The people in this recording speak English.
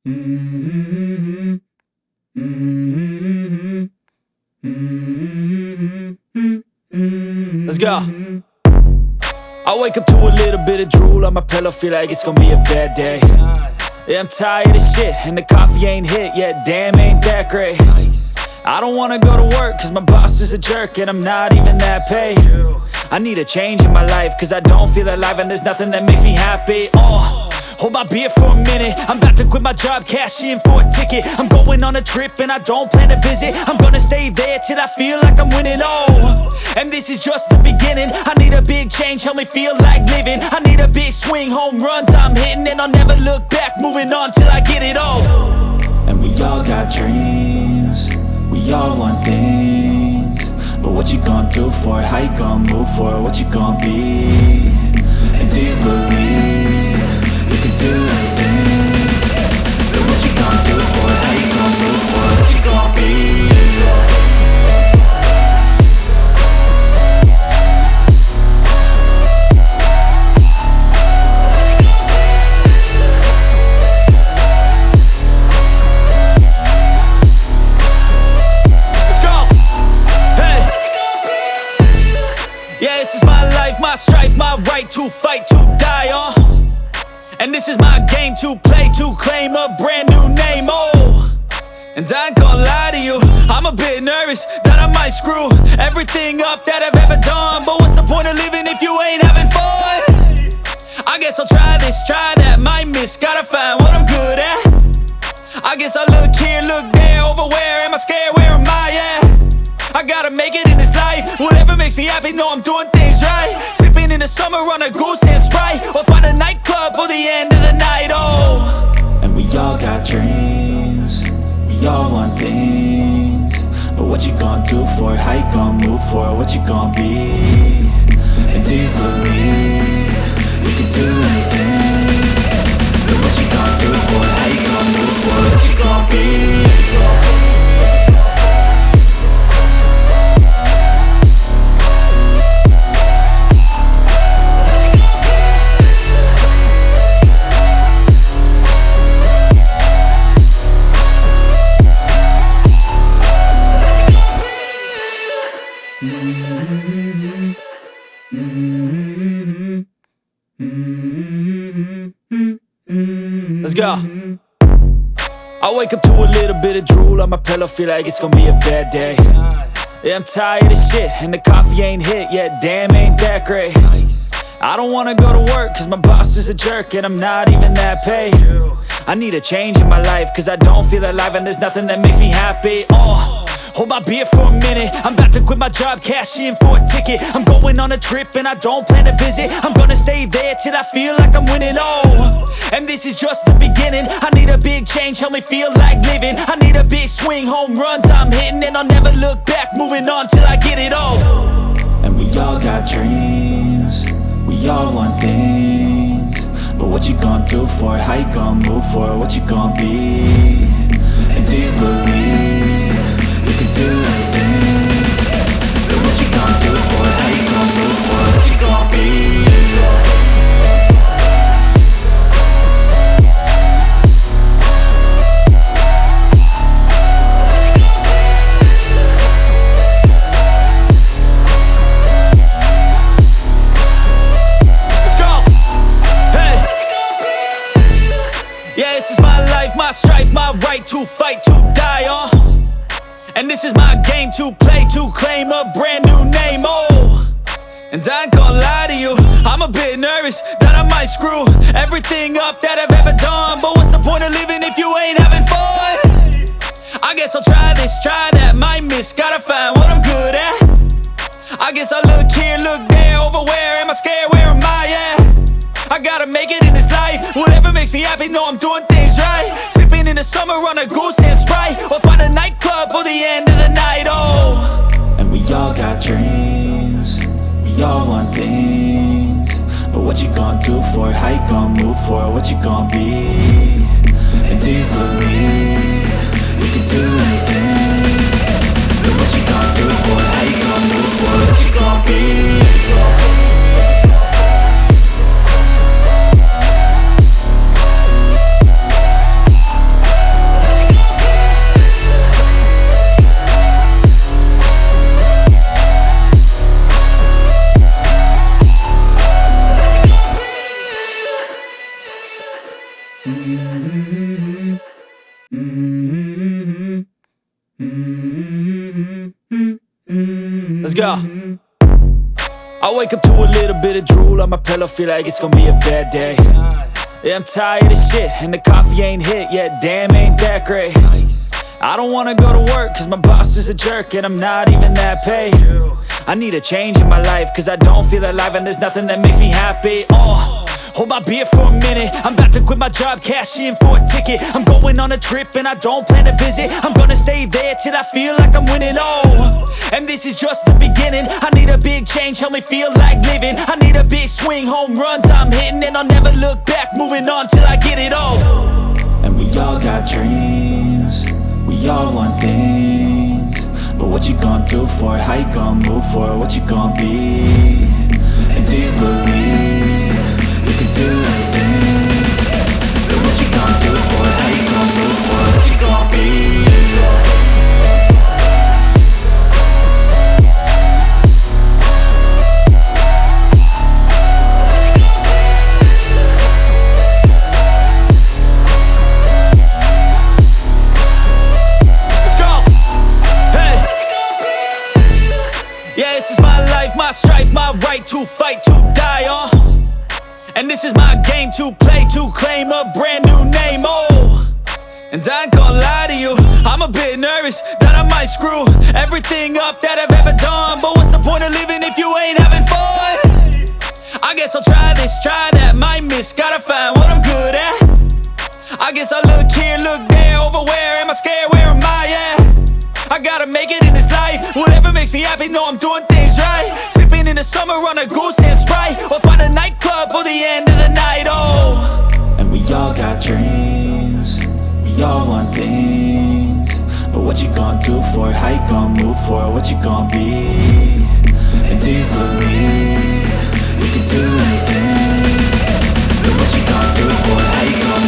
Mm-hmm. Mm-hmm. Mm-hmm. Let's go. I wake up to a little bit of drool on my pillow, feel like it's gonna be a bad day. Yeah, I'm tired of shit, and the coffee ain't hit yet, damn ain't that great. I don't wanna go to work, cause my boss is a jerk, and I'm not even that paid. I need a change in my life, cause I don't feel alive, and there's nothing that makes me happy. Hold my beer for a minute, I'm about to quit my job, cash in for a ticket. I'm going on a trip and I don't plan to visit. I'm gonna stay there till I feel like I'm winning, and this is just the beginning. I need a big change, help me feel like living. I need a big swing, home runs I'm hitting, and I'll never look back, moving on till I get it all. And we all got dreams, we all want things, but what you gonna do for it? How you gonna move for it? What you gonna be? And do you believe you can do anything? But what you gonna do for it? How you gonna move for it? What you gonna be? Yeah, this is my life, my strife, my right to fight, to die, and this is my game to play, to claim a brand new name, and I ain't gonna lie to you, I'm a bit nervous that I might screw everything up that I've ever done. But what's the point of living if you ain't having fun? I guess I'll try this, try that, might miss, gotta find what I'm good at. I guess I'll look here, look there, over where am I scared, where am I at? I gotta make it in this life, whatever makes me happy, know I'm doing things right. Sipping in the summer on a goose and Sprite, or find a nightclub for the end of the night, And we all got dreams, we all want things, but what you gonna do for it? How you gonna move for it? What you gonna be? And do you believe you can do anything? But what you gonna do for it? How you gonna move for it? What you gonna be? Let's go. I wake up to a little bit of drool on my pillow, feel like it's gonna be a bad day. Yeah, I'm tired of shit, and the coffee ain't hit yet, damn ain't that great. I don't wanna go to work, cause my boss is a jerk, and I'm not even that paid. I need a change in my life, cause I don't feel alive, and there's nothing that makes me happy. Hold my beer for a minute, I'm about to quit my job, cash in for a ticket. I'm going on a trip and I don't plan to visit. I'm gonna stay there till I feel like I'm winning, and this is just the beginning. I need a big change, help me feel like living. I need a big swing, home runs I'm hitting, and I'll never look back, moving on till I get it all. And we all got dreams, we all want things, but what you gonna do for it? How you gonna move for it? What you gonna be? And do you believe you can do anything? But what you gonna do for it? How you gonna move for it? What you gonna be? Yeah, this is my life, my strife, my right to fight, to die, and this is my game to play, to claim a brand new name, and I ain't gonna lie to you, I'm a bit nervous that I might screw everything up that I've ever done. But what's the point of living if you ain't having fun? I guess I'll try this, try that, might miss, gotta find what I'm good at. I guess I'll look here, look there, over where am I scared, where am I at? I gotta make it in this life, whatever makes me happy, know I'm doing things right. Sipping in the summer on a goose and Sprite, or find a nightclub for the end of the night, And we all got dreams, we all want things, but what you gonna do for it? How you gonna move for it? What you gonna be? And do you believe you can do anything? But what you gonna do for it? How you gonna move for it? What you gonna be? Let's go. I wake up to a little bit of drool on my pillow, feel like it's gonna be a bad day. Yeah, I'm tired of shit, and the coffee ain't hit yet, damn, ain't that great. I don't wanna go to work, cause my boss is a jerk, and I'm not even that paid. I need a change in my life, cause I don't feel alive, and there's nothing that makes me happy. Hold my beer for a minute, I'm about to quit my job, cash in for a ticket. I'm going on a trip and I don't plan to visit. I'm gonna stay there till I feel like I'm winning, and this is just the beginning. I need a big change, help me feel like living. I need a big swing, home runs I'm hitting, and I'll never look back, moving on till I get it all. And we all got dreams, we all want things, but what you gonna do for it? How you gonna move for it? What you gonna be? And do you believe you can do anything? But what you gonna do for it? How you gonna move for it? What you gonna be? Yeah, this is my life, my strife, my right to fight, to die on. And this is my game to play, to claim a brand new name, And I ain't gonna lie to you, I'm a bit nervous that I might screw everything up that I've ever done. But what's the point of living if you ain't having fun? I guess I'll try this, try that, might miss, gotta find what I'm good at. I guess I look here, look there, over where am I scared, where am I at? I gotta make it in this life, whatever makes me happy, know I'm doing things right. Sipping in the summer on a goose and Sprite, or find a nightclub for the end of the night, And we all got dreams, we all want things, but what you gonna do for it? How you gonna move for it? What you gonna be? And do you believe you can do anything? But what you gonna do for it? How you gonna